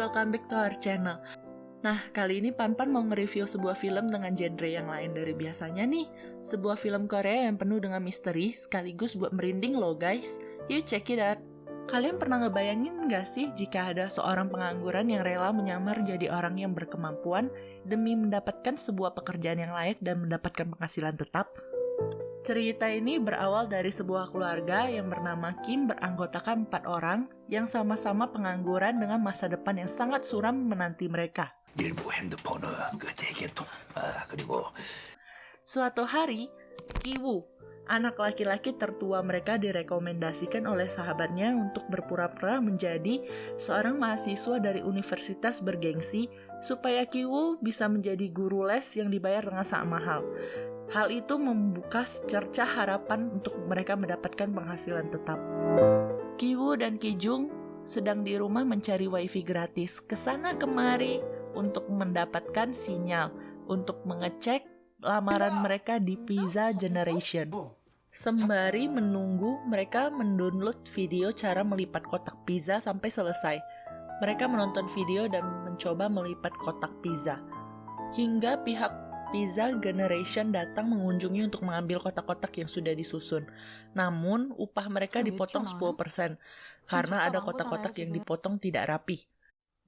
welcome back to our channel. Nah, kali ini Pan mau nge-review sebuah film dengan genre yang lain dari biasanya nih. Sebuah film Korea yang penuh dengan misteri sekaligus buat merinding loh guys. Yuk check it out. Kalian pernah ngebayangin gak sih jika ada seorang pengangguran yang rela menyamar jadi orang yang berkemampuan demi mendapatkan sebuah pekerjaan yang layak dan mendapatkan penghasilan tetap? Cerita ini berawal dari sebuah keluarga yang bernama Kim beranggotakan 4 orang yang sama-sama pengangguran dengan masa depan yang sangat suram menanti mereka. Suatu hari, Ki-woo, anak laki-laki tertua mereka, direkomendasikan oleh sahabatnya untuk berpura-pura menjadi seorang mahasiswa dari universitas bergengsi supaya Ki-woo bisa menjadi guru les yang dibayar dengan sangat mahal. Hal itu membuka secercah harapan untuk mereka mendapatkan penghasilan tetap. Ki-woo dan Ki-jung sedang di rumah mencari wifi gratis kesana kemari untuk mendapatkan sinyal untuk mengecek lamaran mereka di Pizza Generation. Sembari menunggu, mereka mendownload video cara melipat kotak pizza sampai selesai. Mereka menonton video dan mencoba melipat kotak pizza. Hingga pihak Pizza Generation datang mengunjungi untuk mengambil kotak-kotak yang sudah disusun. Namun, upah mereka dipotong 10% karena ada kotak-kotak yang dipotong tidak rapi.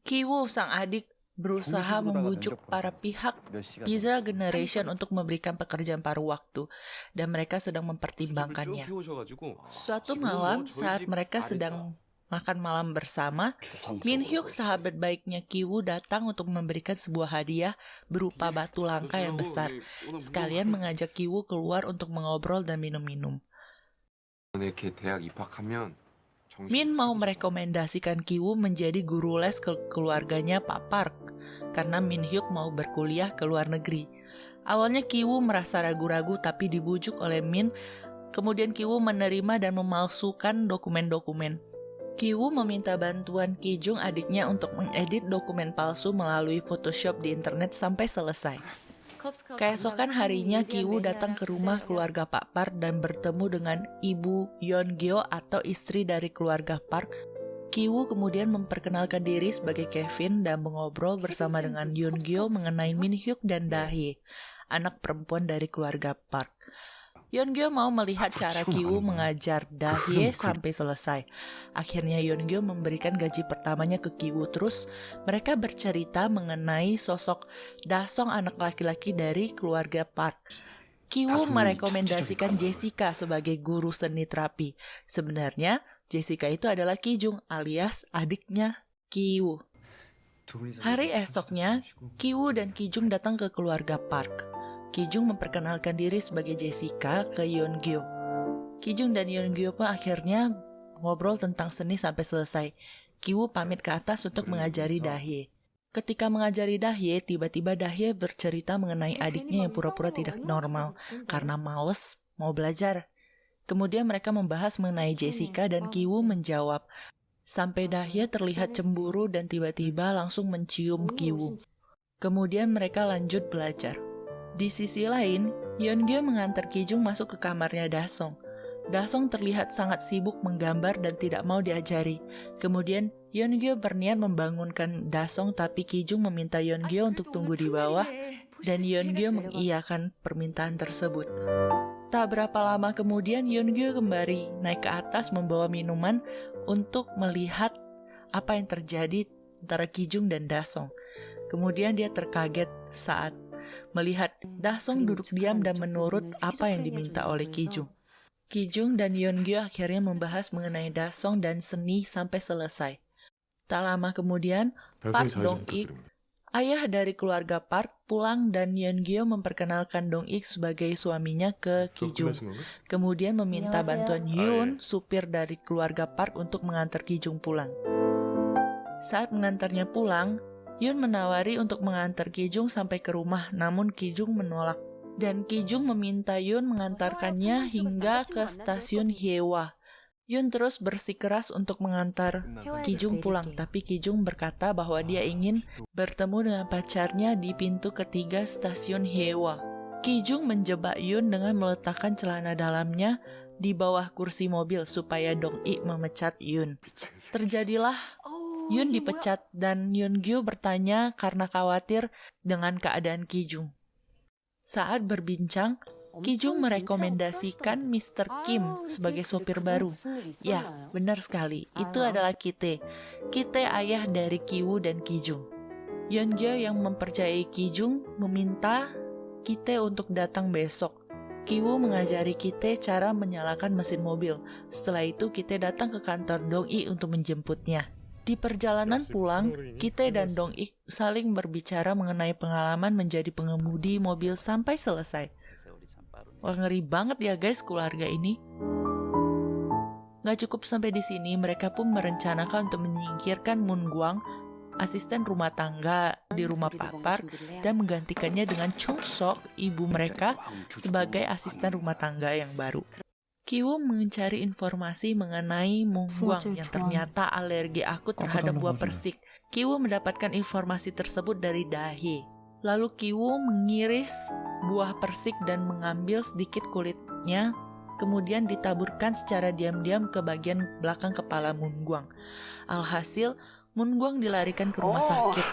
Ki-woo, sang adik, berusaha membujuk para pihak Pizza Generation untuk memberikan pekerjaan paruh waktu, dan mereka sedang mempertimbangkannya. Suatu malam, saat mereka sedang makan malam bersama, Min-hyuk, sahabat baiknya Ki-woo, datang untuk memberikan sebuah hadiah berupa batu langka yang besar, sekalian mengajak Ki-woo keluar untuk mengobrol dan minum-minum. Min mau merekomendasikan Ki-woo menjadi guru les ke keluarganya Pak Park, karena Min-hyuk mau berkuliah ke luar negeri. Awalnya Ki-woo merasa ragu-ragu, tapi dibujuk oleh Min. Kemudian Ki-woo menerima dan memalsukan dokumen-dokumen. Ki-woo meminta bantuan Ki-jung, adiknya, untuk mengedit dokumen palsu melalui Photoshop di internet sampai selesai. Keesokan harinya, Ki-woo datang ke rumah keluarga Pak Park dan bertemu dengan Ibu Yeon-gyo atau istri dari keluarga Park. Ki-woo kemudian memperkenalkan diri sebagai Kevin dan mengobrol bersama dengan Yeon-gyo mengenai Min-hyuk dan Da-hye, anak perempuan dari keluarga Park. Yeon-gyo mau melihat cara Ki-woo mengajar Da-hye sampai selesai. Akhirnya Yeon-gyo memberikan gaji pertamanya ke Ki-woo. Terus mereka bercerita mengenai sosok Da-song, anak laki-laki dari keluarga Park. Ki-woo merekomendasikan Jessica sebagai guru seni terapi. Sebenarnya Jessica itu adalah Ki-jung alias adiknya Ki-woo. Hari esoknya, Ki-woo dan Ki-jung datang ke keluarga Park. Ki-jung memperkenalkan diri sebagai Jessica ke Yeon-gyo. Ki-jung dan Yeon-gyo pun akhirnya ngobrol tentang seni sampai selesai. Ki-woo pamit ke atas untuk mengajari Da-hye. Ketika mengajari Da-hye, tiba-tiba Da-hye bercerita mengenai adiknya yang pura-pura tidak normal karena males mau belajar. Kemudian mereka membahas mengenai Jessica dan Ki-woo menjawab. Sampai Da-hye terlihat cemburu dan tiba-tiba langsung mencium Ki-woo. Kemudian mereka lanjut belajar. Di sisi lain, Yeon-gyo mengantar Ki-jung masuk ke kamarnya Da-song. Da-song terlihat sangat sibuk menggambar dan tidak mau diajari. Kemudian Yeon-gyo berniat membangunkan Da-song, tapi Ki-jung meminta Yeon-gyo untuk tunggu di bawah, dan Yeon-gyo mengiyakan permintaan tersebut. Tak berapa lama kemudian, Yeon-gyo kembali naik ke atas membawa minuman untuk melihat apa yang terjadi antara Ki-jung dan Da-song. Kemudian dia terkaget saat melihat Da-song duduk diam dan menurut apa yang diminta oleh Ki-jung. Ki-jung dan Yeon-gyo akhirnya membahas mengenai Da-song dan seni sampai selesai. Tak lama kemudian, Park Dong-ik, ayah dari keluarga Park, pulang dan Yeon-gyo memperkenalkan Dong-ik sebagai suaminya ke Ki-jung. Kemudian meminta bantuan Yoon, supir dari keluarga Park, untuk mengantar Ki-jung pulang. Saat mengantarnya pulang, Yoon menawari untuk mengantar Ki-jung sampai ke rumah, namun Ki-jung menolak. Dan Ki-jung meminta Yoon mengantarkannya hingga ke stasiun Hyewa. Yoon terus bersikeras untuk mengantar Ki-jung pulang, tapi Ki-jung berkata bahwa dia ingin bertemu dengan pacarnya di pintu ketiga stasiun Hyewa. Ki-jung menjebak Yoon dengan meletakkan celana dalamnya di bawah kursi mobil supaya Dong-ik memecat Yoon. Terjadilah Yun dipecat dan Yeon-gyu bertanya karena khawatir dengan keadaan Ki-jung. Saat berbincang, Ki-jung merekomendasikan Mr. Kim sebagai sopir baru. Ya, benar sekali. Itu adalah Ki-tae. Ki-tae ayah dari Ki-woo dan Ki-jung. Yeon-gyu yang mempercayai Ki-jung meminta Ki-tae untuk datang besok. Ki-woo mengajari Ki-tae cara menyalakan mesin mobil. Setelah itu Ki-tae datang ke kantor Dong-i untuk menjemputnya. Di perjalanan pulang, Ki-tae dan Dong-ik saling berbicara mengenai pengalaman menjadi pengemudi mobil sampai selesai. Wah, ngeri banget ya guys keluarga ini. Gak cukup sampai di sini, mereka pun merencanakan untuk menyingkirkan Moon-gwang, asisten rumah tangga di rumah Pak Park, dan menggantikannya dengan Chung-sok, ibu mereka, sebagai asisten rumah tangga yang baru. Ki-woo mencari informasi mengenai Moon-gwang yang ternyata alergi akut terhadap buah persik. Ki-woo mendapatkan informasi tersebut dari Dae. Lalu Ki-woo mengiris buah persik dan mengambil sedikit kulitnya, kemudian ditaburkan secara diam-diam ke bagian belakang kepala Moon-gwang. Alhasil, Moon-gwang dilarikan ke rumah sakit.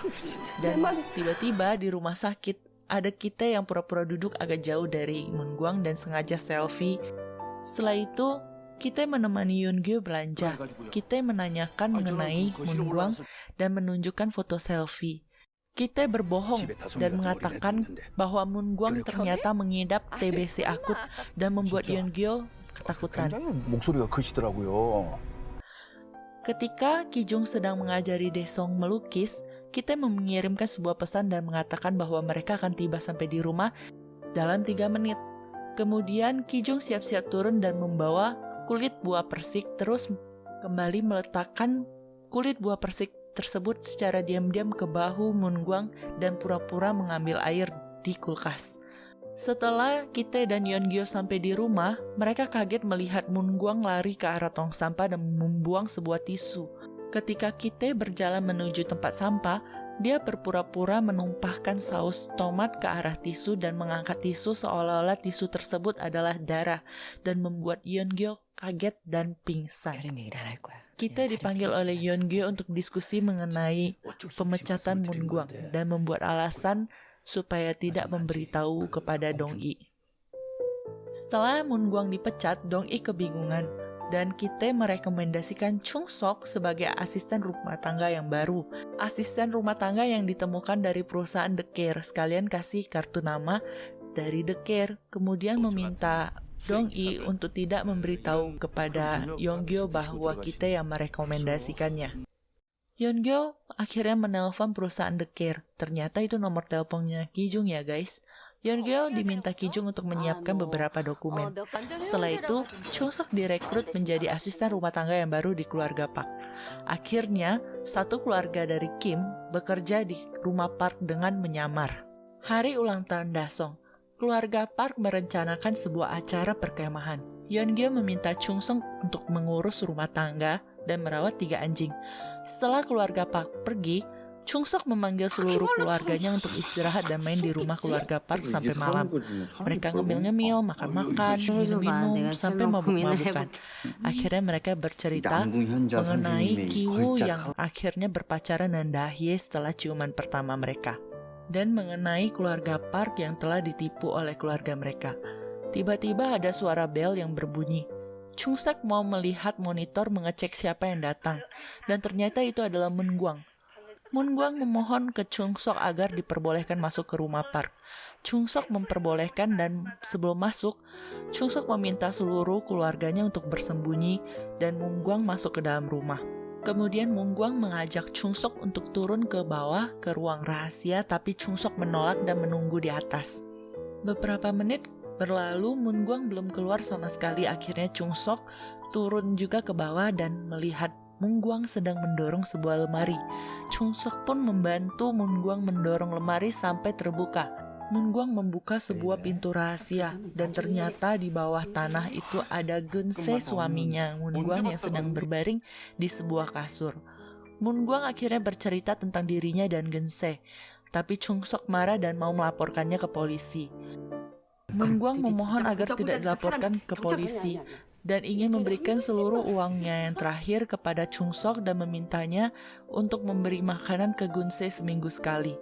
Dan tiba-tiba di rumah sakit, ada Ki-tae yang pura-pura duduk agak jauh dari Moon-gwang dan sengaja selfie. Setelah itu, Ki-tae menemani Yeon-gyu belanja. Ki-tae menanyakan mengenai Moon-gwang dan menunjukkan foto selfie. Ki-tae berbohong dan mengatakan bahwa Moon-gwang ternyata mengidap TBC akut dan membuat Yeon-gyu ketakutan. Ketika Ki-jung sedang mengajari Dae-sung melukis, Ki-tae mengirimkan sebuah pesan dan mengatakan bahwa mereka akan tiba sampai di rumah dalam 3 menit. Kemudian Ki-jung siap-siap turun dan membawa kulit buah persik, terus kembali meletakkan kulit buah persik tersebut secara diam-diam ke bahu Moon-gwang dan pura-pura mengambil air di kulkas. Setelah Ki-tae dan Yeon-gyu sampai di rumah, mereka kaget melihat Moon-gwang lari ke arah tong sampah dan membuang sebuah tisu. Ketika Ki-tae berjalan menuju tempat sampah, dia berpura-pura menumpahkan saus tomat ke arah tisu dan mengangkat tisu seolah-olah tisu tersebut adalah darah dan membuat Yeon-gyu kaget dan pingsan. Ki-tae dipanggil oleh Yeon-gyu untuk diskusi mengenai pemecatan Moon-gwang dan membuat alasan supaya tidak memberitahu kepada Dong-i. Setelah Moon-gwang dipecat, Dong-i kebingungan dan Ki-tae merekomendasikan Chung-sok sebagai asisten rumah tangga yang baru. Asisten rumah tangga yang ditemukan dari perusahaan The Care, sekalian kasih kartu nama dari The Care, kemudian meminta Dong-i untuk tidak memberitahu kepada Yeon-gyu bahwa Ki-tae yang merekomendasikannya. Yeon-gyu akhirnya menelpon perusahaan The Care. Ternyata itu nomor teleponnya Ki-jung ya guys. Yeon-gyu diminta Ki-jung untuk menyiapkan beberapa dokumen. Setelah itu, Chung-sok direkrut menjadi asisten rumah tangga yang baru di keluarga Park. Akhirnya, satu keluarga dari Kim bekerja di rumah Park dengan menyamar. Hari ulang tahun Dasong, keluarga Park merencanakan sebuah acara perkemahan. Yeon-gyu meminta Chung-sok untuk mengurus rumah tangga dan merawat 3 anjing. Setelah keluarga Park pergi, Chung-sok memanggil seluruh keluarganya untuk istirahat dan main di rumah keluarga Park sampai malam. Mereka ngemil-ngemil, makan-makan, minum-minum, sampai mabuk-mabukan. Akhirnya mereka bercerita mengenai Ki-woo yang akhirnya berpacaran dengan Dae setelah ciuman pertama mereka. Dan mengenai keluarga Park yang telah ditipu oleh keluarga mereka. Tiba-tiba ada suara bel yang berbunyi. Chung-sok mau melihat monitor mengecek siapa yang datang. Dan ternyata itu adalah Moon-gwang. Moon-gwang memohon ke Chung-sok agar diperbolehkan masuk ke rumah Park. Chung-sok memperbolehkan dan sebelum masuk, Chung-sok meminta seluruh keluarganya untuk bersembunyi dan Moon-gwang masuk ke dalam rumah. Kemudian Moon-gwang mengajak Chung-sok untuk turun ke bawah ke ruang rahasia, tapi Chung-sok menolak dan menunggu di atas. Beberapa menit berlalu, Moon-gwang belum keluar sama sekali. Akhirnya Chung-sok turun juga ke bawah dan melihat Moon-gwang sedang mendorong sebuah lemari. Chung-sok pun membantu Moon-gwang mendorong lemari sampai terbuka. Moon-gwang membuka sebuah pintu rahasia dan ternyata di bawah tanah itu ada Geun-se, suaminya Moon-gwang yang sedang berbaring di sebuah kasur. Moon-gwang akhirnya bercerita tentang dirinya dan Geun-se, tapi Chung-sok marah dan mau melaporkannya ke polisi. Moon-gwang memohon agar tidak dilaporkan ke polisi, dan ingin memberikan seluruh uangnya yang terakhir kepada Chung Sok dan memintanya untuk memberi makanan ke Gun-se seminggu sekali.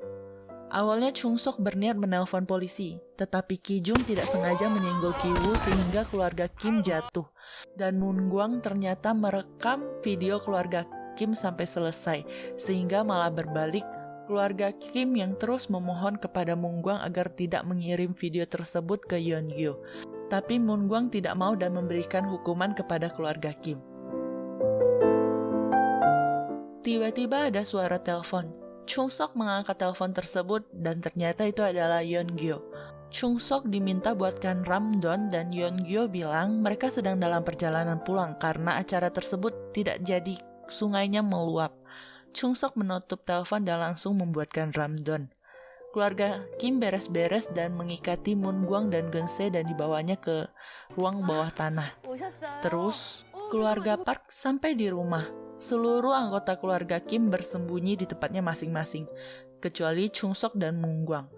Awalnya Chung Sok berniat menelpon polisi, tetapi Ki-jung tidak sengaja menyenggol Ki-woo sehingga keluarga Kim jatuh. Dan Moon-gwang ternyata merekam video keluarga Kim sampai selesai, sehingga malah berbalik keluarga Kim yang terus memohon kepada Moon-gwang agar tidak mengirim video tersebut ke Yeon-gyo. Tapi Moon-gwang tidak mau dan memberikan hukuman kepada keluarga Kim. Tiba-tiba ada suara telepon. Chung Sok mengangkat telepon tersebut dan ternyata itu adalah Yeon-gyo. Chung Sok diminta buatkan ramdon dan Yeon-gyo bilang mereka sedang dalam perjalanan pulang karena acara tersebut tidak jadi, sungainya meluap. Chung Sok menutup telepon dan langsung membuatkan ramdon. Keluarga Kim beres-beres dan mengikati Moon-gwang dan Gun-se dan dibawanya ke ruang bawah tanah. Terus, keluarga Park sampai di rumah. Seluruh anggota keluarga Kim bersembunyi di tempatnya masing-masing, kecuali Chung Sok dan Moon-gwang.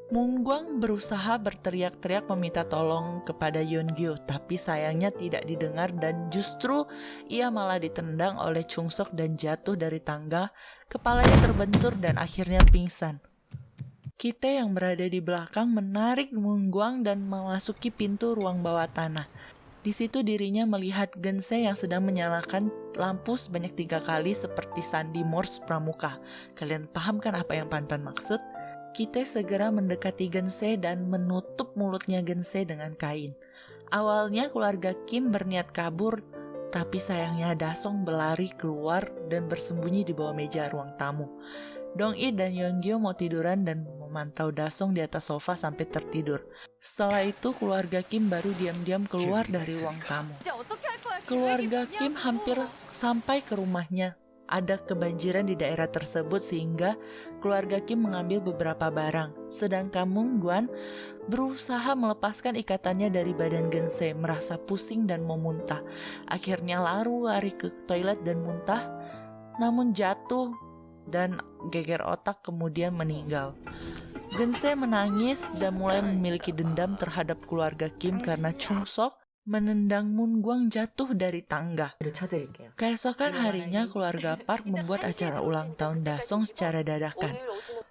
Moon-gwang berusaha berteriak-teriak meminta tolong kepada Yeon-gyo, tapi sayangnya tidak didengar dan justru ia malah ditendang oleh Chung Sok dan jatuh dari tangga, kepalanya terbentur dan akhirnya pingsan. Kite yang berada di belakang menarik Moon-gwang dan memasuki pintu ruang bawah tanah. Di situ dirinya melihat Gun-se yang sedang menyalakan lampu sebanyak 3 kali seperti sandi Morse pramuka. Kalian paham kan apa yang Pantan maksud? Kite segera mendekati Gun-se dan menutup mulutnya Gun-se dengan kain. Awalnya keluarga Kim berniat kabur, tapi sayangnya Dasong berlari keluar dan bersembunyi di bawah meja ruang tamu. Dong-i dan Yeon-gyo mau tiduran dan memantau Dasong di atas sofa sampai tertidur. Setelah itu keluarga Kim baru diam-diam keluar dari ruang tamu. Keluarga Kim hampir sampai ke rumahnya. Ada kebanjiran di daerah tersebut sehingga keluarga Kim mengambil beberapa barang. Sedangkan Moon-gwang berusaha melepaskan ikatannya dari badan Gun-se, merasa pusing dan mau muntah. Akhirnya lari ke toilet dan muntah, namun jatuh dan geger otak kemudian meninggal. Gun-se menangis dan mulai memiliki dendam terhadap keluarga Kim karena Chung Sok menendang Moon-gwang jatuh dari tangga. Keesokan harinya keluarga Park membuat acara ulang tahun Dasong secara dadakan.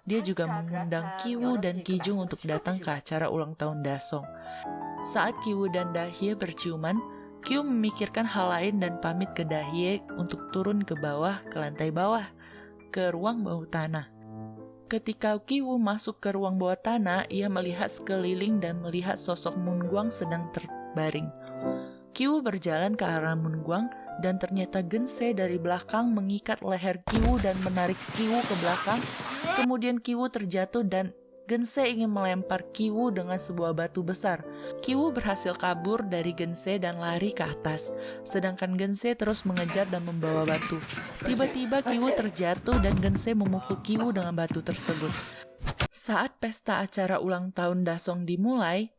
Dia juga mengundang Ki-woo dan Ki-jung untuk datang ke acara ulang tahun Dasong. Saat Ki-woo dan Da-hye berciuman, Ki-woo memikirkan hal lain dan pamit ke Da-hye untuk turun ke lantai bawah, ke ruang bawah tanah. Ketika Ki-woo masuk ke ruang bawah tanah, ia melihat sekeliling dan melihat sosok Moon-gwang sedang terbaring. Ki-woo berjalan ke arah Moon-gwang dan ternyata Gun-se dari belakang mengikat leher Ki-woo dan menarik Ki-woo ke belakang. Kemudian Ki-woo terjatuh dan Gun-se ingin melempar Ki-woo dengan sebuah batu besar. Ki-woo berhasil kabur dari Gun-se dan lari ke atas, sedangkan Gun-se terus mengejar dan membawa batu. Tiba-tiba Ki-woo terjatuh dan Gun-se memukul Ki-woo dengan batu tersebut. Saat pesta acara ulang tahun Dasong dimulai,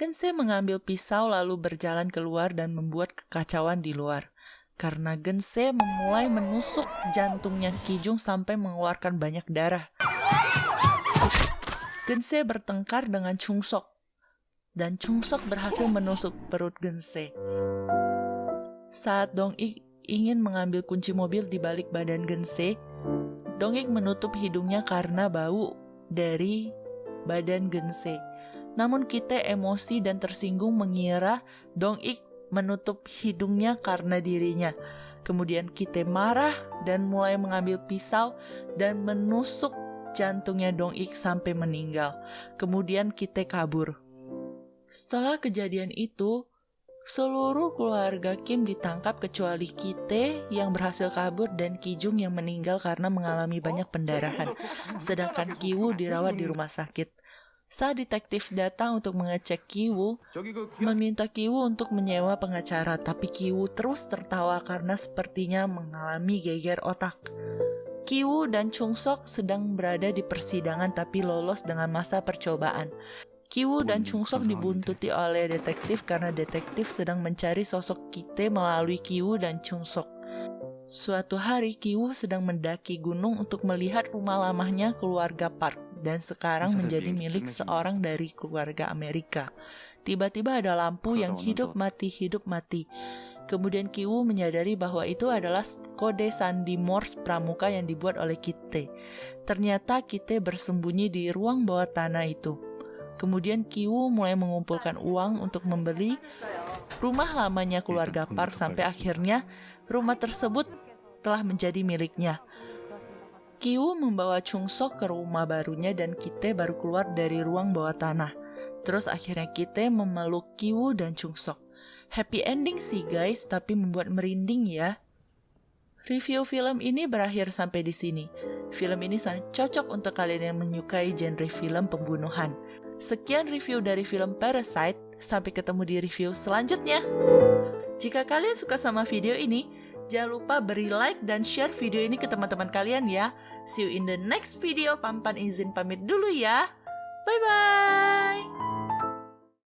Gun-se mengambil pisau lalu berjalan keluar dan membuat kekacauan di luar. Karena Gun-se memulai menusuk jantungnya Ki-jung sampai mengeluarkan banyak darah. Gun-se bertengkar dengan Chung Sok, dan Chung Sok berhasil menusuk perut Gun-se. Saat Dong-ik ingin mengambil kunci mobil di balik badan Gun-se, Dong-ik menutup hidungnya karena bau dari badan Gun-se. Namun Kite emosi dan tersinggung mengira Dong-ik menutup hidungnya karena dirinya. Kemudian Kite marah dan mulai mengambil pisau dan menusuk jantungnya Dong-ik sampai meninggal. Kemudian Kite kabur. Setelah kejadian itu, seluruh keluarga Kim ditangkap kecuali Kite yang berhasil kabur dan Ki-jung yang meninggal karena mengalami banyak pendarahan. Sedangkan Ki-woo dirawat di rumah sakit. Saat detektif datang untuk mengecek Ki-woo, meminta Ki-woo untuk menyewa pengacara, tapi Ki-woo terus tertawa karena sepertinya mengalami geger otak. Ki-woo dan Chung Sok sedang berada di persidangan tapi lolos dengan masa percobaan. Ki-woo dan Chung Sok dibuntuti oleh detektif karena detektif sedang mencari sosok Kite melalui Ki-woo dan Chung Sok. Suatu hari Ki-woo sedang mendaki gunung untuk melihat rumah lamanya keluarga Park. dan sekarang menjadi milik seorang dari keluarga Amerika. Tiba-tiba ada lampu yang hidup mati. Kemudian Ki-woo menyadari bahwa itu adalah kode sandi Morse pramuka yang dibuat oleh Kite. Ternyata Kite bersembunyi di ruang bawah tanah itu. Kemudian Ki-woo mulai mengumpulkan uang untuk membeli rumah lamanya keluarga Park sampai akhirnya rumah tersebut telah menjadi miliknya. Ki-woo membawa Chung-sok ke rumah barunya dan Kite baru keluar dari ruang bawah tanah. Terus akhirnya Kite memeluk Ki-woo dan Chung-sok. Happy ending sih guys, tapi membuat merinding ya. Review film ini berakhir sampai di sini. Film ini sangat cocok untuk kalian yang menyukai genre film pembunuhan. Sekian review dari film Parasite, sampai ketemu di review selanjutnya. Jika kalian suka sama video ini, jangan lupa beri like dan share video ini ke teman-teman kalian ya. See you in the next video. Pampan izin pamit dulu ya. Bye-bye.